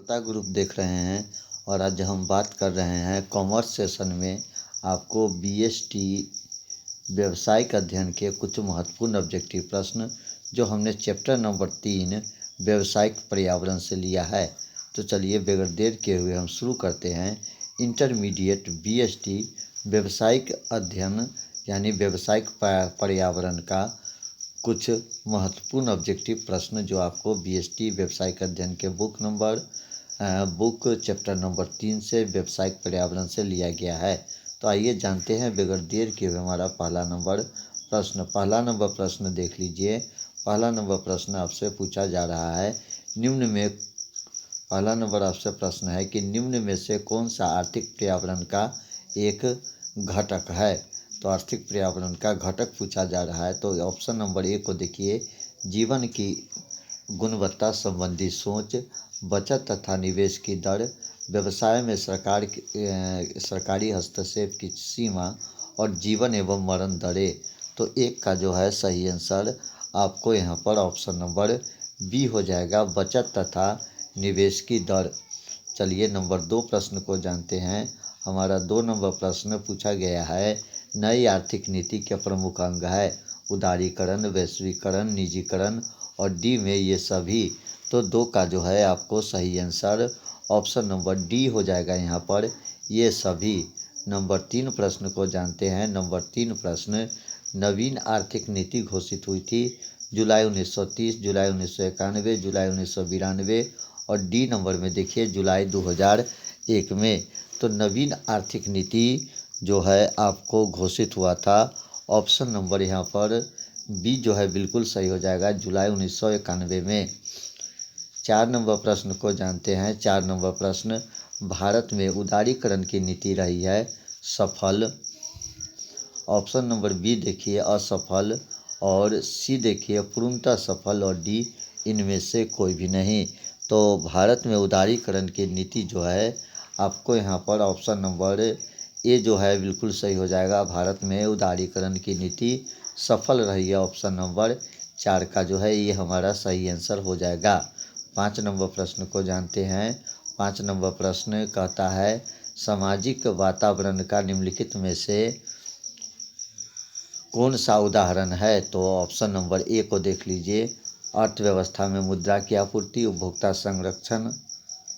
श्रोता ग्रुप देख रहे हैं और आज हम बात कर रहे हैं कॉमर्स सेशन में आपको बीएसटी व्यावसायिक अध्ययन के कुछ महत्वपूर्ण ऑब्जेक्टिव प्रश्न जो हमने चैप्टर नंबर 3 व्यावसायिक पर्यावरण से लिया है। तो चलिए बगैर देर किए हुए हम शुरू करते हैं। इंटरमीडिएट बीएसटी व्यावसायिक अध्ययन यानी व्यावसायिक पर्यावरण का कुछ महत्वपूर्ण ऑब्जेक्टिव प्रश्न जो आपको बीएसटी व्यावसायिक अध्ययन के बुक चैप्टर नंबर 3 से व्यावसायिक पर्यावरण से लिया गया है। तो आइए जानते हैं बगैर देर किए हुए हमारा पहला नंबर प्रश्न देख लीजिए। पहला नंबर प्रश्न आपसे पूछा जा रहा है पहला नंबर आपसे प्रश्न है कि निम्न में से कौन सा आर्थिक पर्यावरण का एक घटक है। तो आर्थिक पर्यावरण का घटक पूछा जा रहा है। तो ऑप्शन नंबर 1 को देखिए, जीवन की गुणवत्ता संबंधी सोच, बचत तथा निवेश की दर, व्यवसाय में सरकारी हस्तक्षेप की सीमा और जीवन एवं मरण दरें। तो एक का जो है सही आंसर आपको यहाँ पर ऑप्शन नंबर बी हो जाएगा, बचत तथा निवेश की दर। चलिए नंबर 2 प्रश्न को जानते हैं। हमारा 2 नंबर प्रश्न पूछा गया है, नई आर्थिक नीति के प्रमुख अंग है उदारीकरण, वैश्वीकरण, निजीकरण और डी में ये सभी। तो 2 का जो है आपको सही आंसर ऑप्शन नंबर डी हो जाएगा यहाँ पर, ये सभी। नंबर 3 प्रश्न को जानते हैं। नंबर 3 प्रश्न, नवीन आर्थिक नीति घोषित हुई थी जुलाई 1930, जुलाई 1991, जुलाई 1992 और डी नंबर में देखिए जुलाई 2001 में। तो नवीन आर्थिक नीति जो है आपको घोषित हुआ था, ऑप्शन नंबर यहाँ पर बी जो है बिल्कुल सही हो जाएगा, जुलाई 1991 में। 4 नंबर प्रश्न को जानते हैं। 4 नंबर प्रश्न, भारत में उदारीकरण की नीति रही है सफल। ऑप्शन नंबर बी देखिए असफल और सी देखिए पूर्णतः सफल और डी इनमें से कोई भी नहीं। तो भारत में उदारीकरण की नीति जो है आपको यहाँ पर ऑप्शन नंबर ए जो है बिल्कुल सही हो जाएगा। भारत में उदारीकरण की नीति सफल रही है, ऑप्शन नंबर 4 का जो है ये हमारा सही आंसर हो जाएगा। 5 नंबर प्रश्न को जानते हैं। 5 नंबर प्रश्न कहता है, सामाजिक वातावरण का निम्नलिखित में से कौन सा उदाहरण है। तो ऑप्शन नंबर ए को देख लीजिए, अर्थव्यवस्था में मुद्रा की आपूर्ति, उपभोक्ता संरक्षण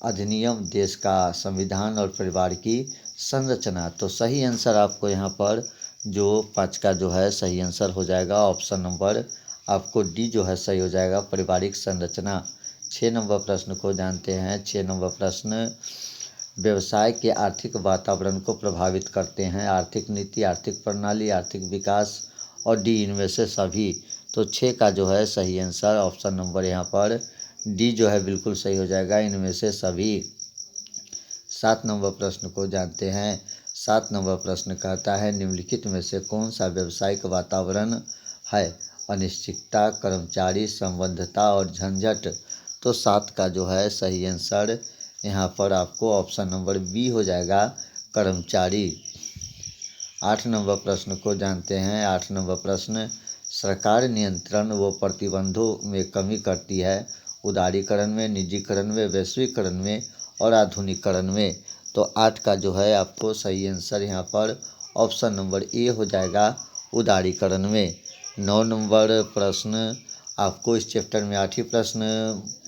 अधिनियम, देश का संविधान और परिवार की संरचना। तो सही आंसर आपको यहाँ पर जो 5 का जो है सही आंसर हो जाएगा, ऑप्शन नंबर आपको डी जो है सही हो जाएगा, पारिवारिक संरचना। 6 नंबर प्रश्न को जानते हैं। 6 नंबर प्रश्न, व्यवसाय के आर्थिक वातावरण को प्रभावित करते हैं आर्थिक नीति, आर्थिक प्रणाली, आर्थिक विकास और डी इनमें से सभी। तो 6 का जो है सही आंसर ऑप्शन नंबर यहाँ पर डी जो है बिल्कुल सही हो जाएगा, इनमें से सभी। 7 नंबर प्रश्न को जानते हैं। 7 नंबर प्रश्न कहता है, निम्नलिखित में से कौन सा व्यावसायिक वातावरण है, अनिश्चितता, कर्मचारी संबद्धता और झंझट। तो 7 का जो है सही आंसर यहाँ पर आपको ऑप्शन नंबर बी हो जाएगा, कर्मचारी। 8 नंबर प्रश्न को जानते हैं। 8 नंबर प्रश्न, सरकार नियंत्रण व प्रतिबंधों में कमी करती है उदारीकरण में, निजीकरण में, वैश्वीकरण में और आधुनिकीकरण में। तो 8 का जो है आपको सही आंसर यहाँ पर ऑप्शन नंबर ए हो जाएगा, उदारीकरण में। 9 नंबर प्रश्न आपको इस चैप्टर में 8 ही प्रश्न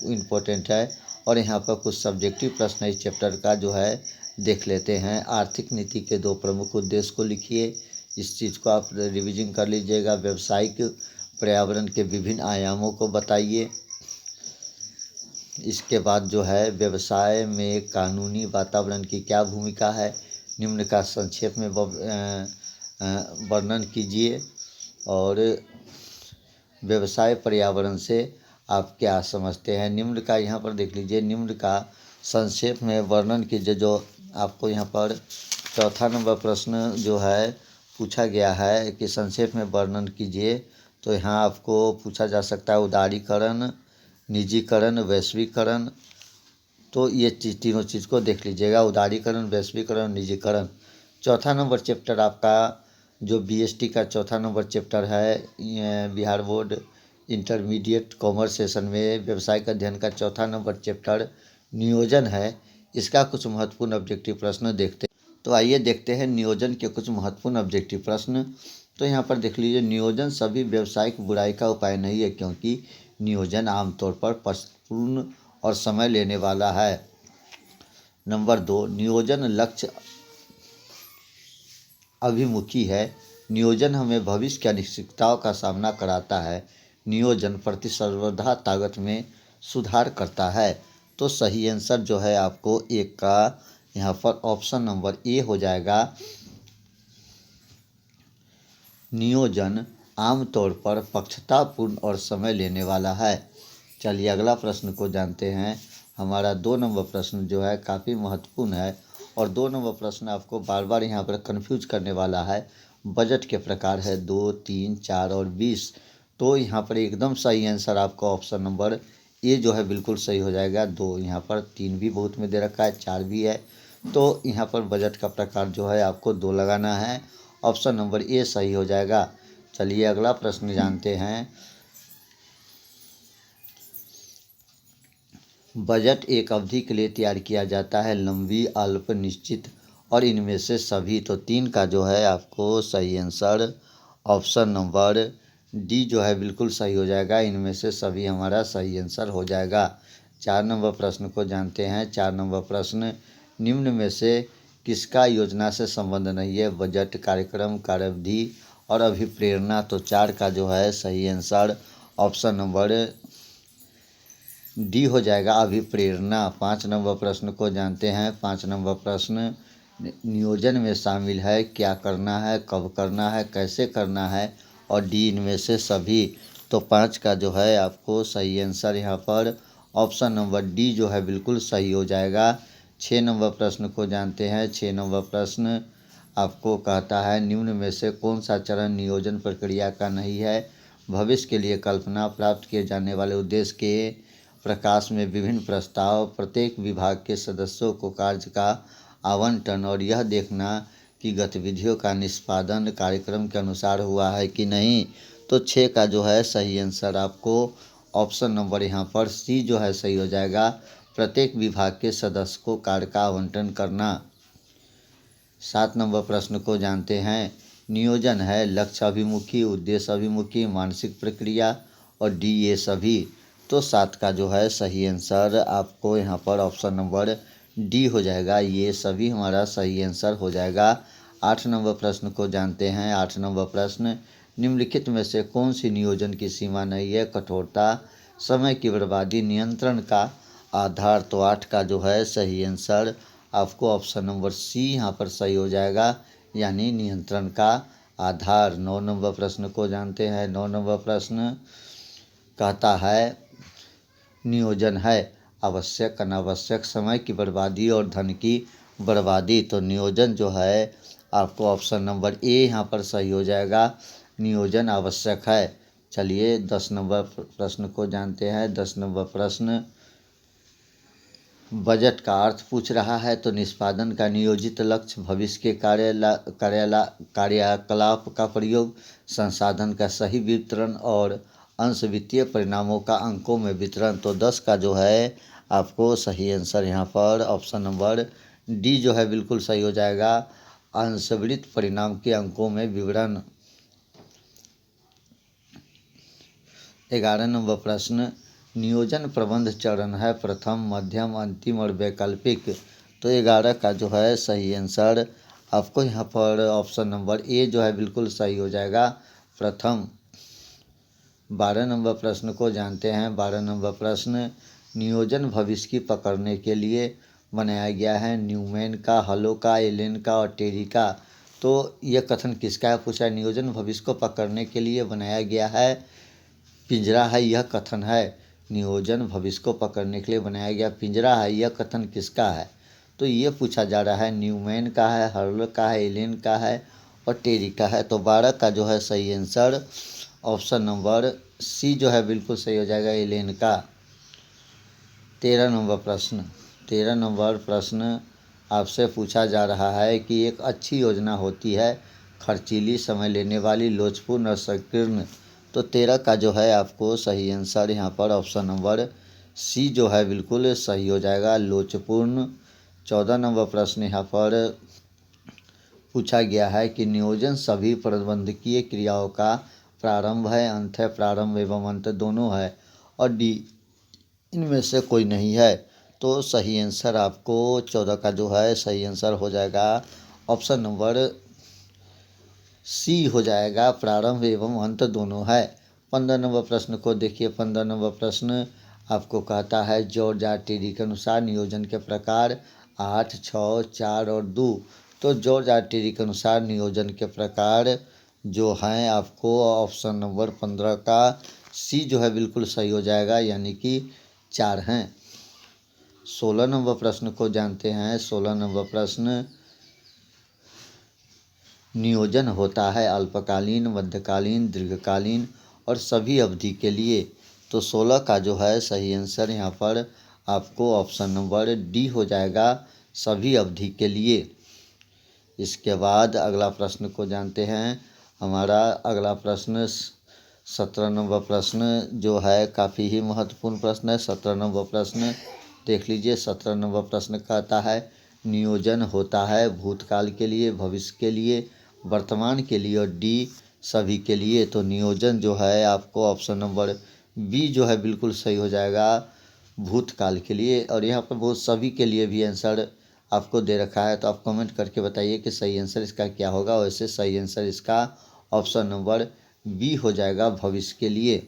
इम्पोर्टेंट है और यहाँ पर कुछ सब्जेक्टिव प्रश्न इस चैप्टर का जो है देख लेते हैं। आर्थिक नीति के 2 प्रमुख उद्देश्य को लिखिए, इस चीज़ को आप रिवीजन कर लीजिएगा। व्यावसायिक पर्यावरण के विभिन्न आयामों को बताइए। इसके बाद जो है व्यवसाय में कानूनी वातावरण की क्या भूमिका है, निम्न का संक्षेप में वर्णन कीजिए। और व्यवसाय पर्यावरण से आप क्या समझते हैं, निम्न का यहाँ पर देख लीजिए, निम्न का संक्षेप में वर्णन कीजिए। जो आपको यहाँ पर चौथा नंबर प्रश्न जो है पूछा गया है कि संक्षेप में वर्णन कीजिए। तो यहाँ आपको पूछा जा सकता है उदारीकरण, निजीकरण, वैश्वीकरण। तो ये तीनों चीज़ को देख लीजिएगा, उदारीकरण, वैश्वीकरण, निजीकरण। चौथा नंबर चैप्टर आपका जो बीएसटी का चौथा नंबर चैप्टर है, Bihar board intermediate commerce session में व्यावसायिक अध्ययन का चौथा नंबर चैप्टर नियोजन है, इसका कुछ महत्वपूर्ण ऑब्जेक्टिव प्रश्न देखते हैं। तो आइए देखते हैं नियोजन के कुछ महत्वपूर्ण ऑब्जेक्टिव प्रश्न। तो यहाँ पर देख लीजिए, नियोजन सभी व्यावसायिक बुराई का उपाय नहीं है, क्योंकि नियोजन आमतौर पर पश्चिमपूर्ण और समय लेने वाला है। नंबर 2, नियोजन लक्ष्य अभिमुखी है। नियोजन हमें भविष्य की अनिश्चितताओं का सामना कराता है। नियोजन प्रतिस्पर्धा ताकत में सुधार करता है। तो सही आंसर जो है आपको एक का यहाँ पर ऑप्शन नंबर ए हो जाएगा। नियोजन आमतौर पर पक्षतापूर्ण और समय लेने वाला है। चलिए अगला प्रश्न को जानते हैं। हमारा 2 नंबर प्रश्न जो है काफ़ी महत्वपूर्ण है, और 2 नंबर प्रश्न आपको बार बार यहाँ पर कंफ्यूज करने वाला है। बजट के प्रकार है 2, 3, 4 और 20। तो यहाँ पर एकदम सही आंसर आपका ऑप्शन नंबर ए जो है बिल्कुल सही हो जाएगा। 2 यहाँ पर, 3 भी बहुत में दे रखा है, 4 भी है। तो यहाँ पर बजट का प्रकार जो है आपको 2 लगाना है। ऑप्शन नंबर ए सही हो जाएगा। चलिए अगला प्रश्न जानते हैं। बजट एक अवधि के लिए तैयार किया जाता है, लंबी, अल्प, निश्चित और इनमें से सभी। तो 3 का जो है आपको सही आंसर ऑप्शन नंबर डी जो है बिल्कुल सही हो जाएगा। इनमें से सभी हमारा सही आंसर हो जाएगा। 4 नंबर प्रश्न को जानते हैं। 4 नंबर प्रश्न, निम्न में से किसका योजना से संबंध नहीं है? बजट, कार्यक्रम, कार्यावधि और अभिप्रेरणा। तो 4 का जो है सही आंसर ऑप्शन नंबर डी हो जाएगा, अभिप्रेरणा। 5 नंबर प्रश्न को जानते हैं। 5 नंबर प्रश्न, नियोजन में शामिल है, क्या करना है, कब करना है, कैसे करना है और डी इनमें से सभी। तो 5 का जो है आपको सही आंसर यहाँ पर ऑप्शन नंबर डी जो है बिल्कुल सही हो जाएगा। 6 नंबर प्रश्न को जानते हैं। 6 नंबर प्रश्न आपको कहता है, निम्न में से कौन सा चरण नियोजन प्रक्रिया का नहीं है? भविष्य के लिए कल्पना, प्राप्त किए जाने वाले उद्देश्य के प्रकाश में विभिन्न प्रस्ताव, प्रत्येक विभाग के सदस्यों को कार्य का आवंटन और यह देखना कि गतिविधियों का निष्पादन कार्यक्रम के अनुसार हुआ है कि नहीं। तो 6 का जो है सही आंसर आपको ऑप्शन नंबर यहाँ पर सी जो है सही हो जाएगा, प्रत्येक विभाग के सदस्य को कार्य का आवंटन करना। 7 नंबर प्रश्न को जानते हैं। नियोजन है, लक्ष्य अभिमुखी, उद्देश्य अभिमुखी, मानसिक प्रक्रिया और डी ये सभी। तो 7 का जो है सही आंसर आपको यहाँ पर ऑप्शन नंबर डी हो जाएगा, ये सभी हमारा सही आंसर हो जाएगा। 8 नंबर प्रश्न को जानते हैं। 8 नंबर प्रश्न, निम्नलिखित में से कौन सी नियोजन की सीमा नहीं है? कठोरता, समय की बर्बादी, नियंत्रण का आधार। तो 8 का जो है सही आंसर आपको ऑप्शन नंबर सी यहाँ पर सही हो जाएगा, यानी नियंत्रण का आधार। 9 नंबर प्रश्न को जानते हैं। 9 नंबर प्रश्न कहता है, नियोजन है आवश्यक, अनावश्यक, समय की बर्बादी और धन की बर्बादी। तो नियोजन जो है आपको ऑप्शन नंबर ए यहाँ पर सही हो जाएगा, नियोजन आवश्यक है। चलिए 10 नंबर प्रश्न को जानते हैं। 10 नंबर प्रश्न, बजट का अर्थ पूछ रहा है। तो निष्पादन का नियोजित लक्ष्य, भविष्य के कार्यकलाप का प्रयोग, संसाधन का सही वितरण और अंश वित्तीय परिणामों का अंकों में वितरण। तो 10 का जो है आपको सही आंसर यहाँ पर ऑप्शन नंबर डी जो है बिल्कुल सही हो जाएगा, अंशवृत्त परिणाम के अंकों में विवरण। 11 नंबर प्रश्न, नियोजन प्रबंध चरण है, प्रथम, मध्यम, अंतिम और वैकल्पिक। तो 11 का जो है सही आंसर आपको यहाँ पर ऑप्शन नंबर ए जो है बिल्कुल सही हो जाएगा, प्रथम। 12 नंबर प्रश्न को जानते हैं। 12 नंबर प्रश्न, नियोजन भविष्य की पकड़ने के लिए बनाया गया है, न्यूमैन का, हलो का, एलेन का और टेरी का। तो यह कथन किसका है पूछा है? नियोजन भविष्य को पकड़ने के लिए बनाया गया है, पिंजरा है, यह कथन है। नियोजन भविष्य को पकड़ने के लिए बनाया गया पिंजरा है, यह कथन किसका है? तो ये पूछा जा रहा है, न्यूमैन का है, हर्ल का है, एलेन का है और टेरी का है। तो 12 का जो है सही आंसर ऑप्शन नंबर सी जो है बिल्कुल सही हो जाएगा, एलेन का। 13 नंबर प्रश्न, 13 नंबर प्रश्न आपसे पूछा जा रहा है कि एक अच्छी योजना होती है, खर्चीली, समय लेने वाली, लोचपूर्ण और संकीर्ण। तो 13 का जो है आपको सही आंसर यहाँ पर ऑप्शन नंबर सी जो है बिल्कुल सही हो जाएगा, लोचपूर्ण। 14 नंबर प्रश्न यहाँ पर पूछा गया है कि नियोजन सभी प्रबंधकीय क्रियाओं का प्रारंभ है, अंत है, प्रारंभ एवं अंत दोनों है, और डी इनमें से कोई नहीं है। तो सही आंसर आपको 14 का जो है सही आंसर हो जाएगा ऑप्शन नंबर सी हो जाएगा, प्रारंभ एवं अंत दोनों है। 15 नंबर प्रश्न को देखिए। 15 नंबर प्रश्न आपको कहता है जॉर्ज आर टेरी के अनुसार नियोजन के प्रकार 8, 6, 4 और 2। तो जॉर्ज आर टेरी के अनुसार नियोजन के प्रकार जो हैं आपको ऑप्शन नंबर 15 का सी जो है बिल्कुल सही हो जाएगा, यानी कि 4 हैं। 16 नंबर प्रश्न को जानते हैं। 16 नंबर प्रश्न, नियोजन होता है अल्पकालीन, मध्यकालीन, दीर्घकालीन और सभी अवधि के लिए। तो 16 का जो है सही आंसर यहाँ पर आपको ऑप्शन नंबर डी हो जाएगा, सभी अवधि के लिए। इसके बाद अगला प्रश्न को जानते हैं। हमारा अगला प्रश्न 17 नंबर प्रश्न जो है काफ़ी ही महत्वपूर्ण प्रश्न है। 17 नंबर प्रश्न देख लीजिए। 17 नंबर प्रश्न कहता है नियोजन होता है भूतकाल के लिए, भविष्य के लिए, वर्तमान के लिए और डी सभी के लिए। तो नियोजन जो है आपको ऑप्शन नंबर बी जो है बिल्कुल सही हो जाएगा, भूतकाल के लिए। और यहाँ पर बहुत सभी के लिए भी आंसर आपको दे रखा है, तो आप कमेंट करके बताइए कि सही आंसर इसका क्या होगा। वैसे सही आंसर इसका ऑप्शन नंबर बी हो जाएगा, भविष्य के लिए।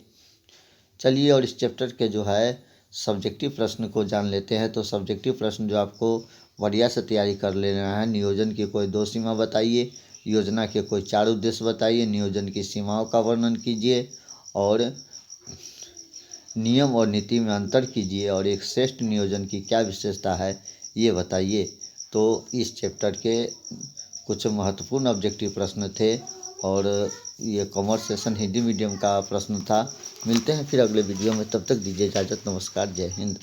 चलिए और इस चैप्टर के जो है सब्जेक्टिव प्रश्न को जान लेते हैं। तो सब्जेक्टिव प्रश्न जो आपको बढ़िया से तैयारी कर लेना है। नियोजन की कोई 2 सीमा बताइए, योजना के कोई 4 उद्देश्य बताइए, नियोजन की सीमाओं का वर्णन कीजिए और नियम और नीति में अंतर कीजिए, और एक श्रेष्ठ नियोजन की क्या विशेषता है ये बताइए। तो इस चैप्टर के कुछ महत्वपूर्ण ऑब्जेक्टिव प्रश्न थे, और ये कॉमर्स सेशन हिंदी मीडियम का प्रश्न था। मिलते हैं फिर अगले वीडियो में, तब तक दीजिए इजाज़त। नमस्कार, जय हिंद।